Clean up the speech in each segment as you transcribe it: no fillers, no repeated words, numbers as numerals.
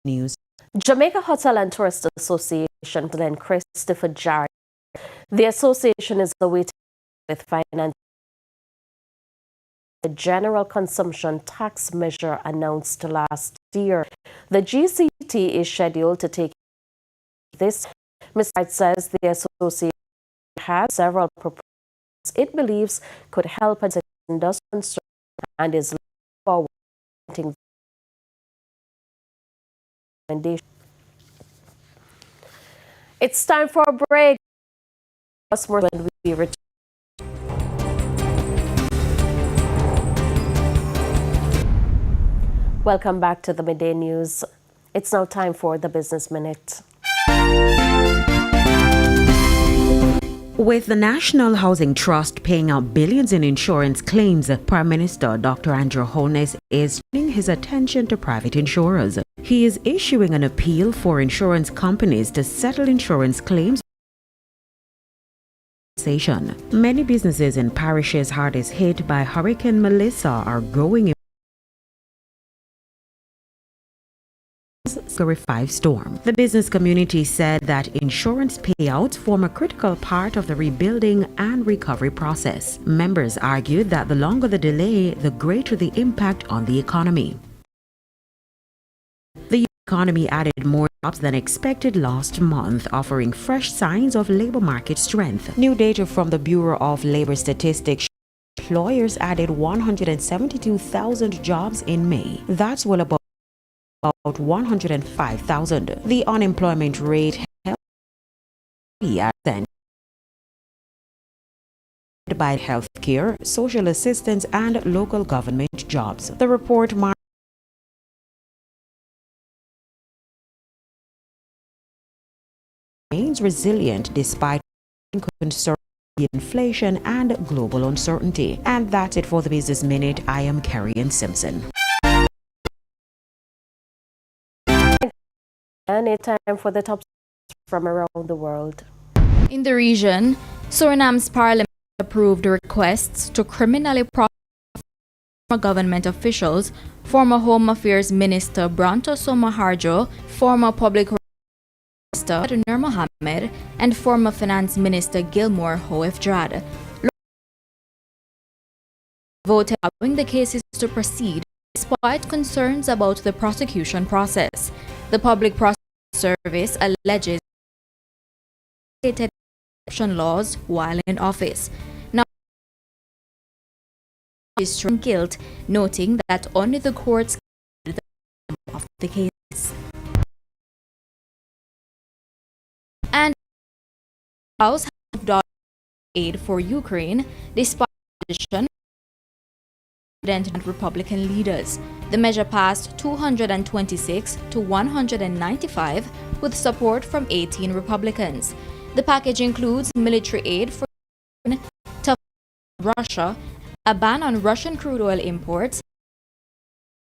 News. Jamaica Hotel and Tourist Association Glenn Christopher Jarrett. The association is awaiting with finance the general consumption tax measure announced last year. The GCT is scheduled to take this. Mr. Wright says the association has several proposals it believes could help its industry and is looking forward to recommendation. It's time for a break. More when we return. Welcome back to the Midday News. It's now time for the Business Minute. With the National Housing Trust paying out billions in insurance claims, Prime Minister Dr. Andrew Holness is turning his attention to private insurers. He is issuing an appeal for insurance companies to settle insurance claims. Many businesses in parishes hardest hit by Hurricane Melissa are going Category 5 storm. The business community said that insurance payouts form a critical part of the rebuilding and recovery process. Members argued that the longer the delay, the greater the impact on the economy. The economy added more jobs than expected last month, offering fresh signs of labor market strength. New data from the Bureau of Labor Statistics shows employers added 172,000 jobs in May. That's well above 105,000. The unemployment rate held by healthcare, social assistance, and local government jobs. The report remains resilient despite concern inflation and global uncertainty. And that's it for the Business Minute. I am Carrie Simpson. And it's time for the top from around the world. In the region, Suriname's parliament approved requests to criminally prosecute former government officials, former Home Affairs Minister Branto Somaharjo, former Public Minister Nur Mohammed, and former Finance Minister Gilmore Hoefdrad. Voted allowing the cases to proceed despite concerns about the prosecution process. The Public Prosecution Service alleges election laws while in office. Now, is guilt, noting that only the courts can of the case. And the House has aid for Ukraine despite opposition and Republican leaders. The measure passed 226 to 195 with support from 18 Republicans. The package includes military aid for Russia, a ban on Russian crude oil imports,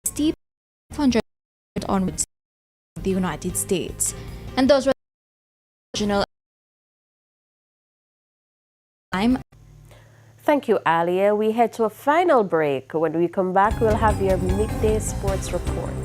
steep 500 onwards the United States. And those were the original time. Thank you, Alia. We head to a final break. When we come back, we'll have your midday sports report.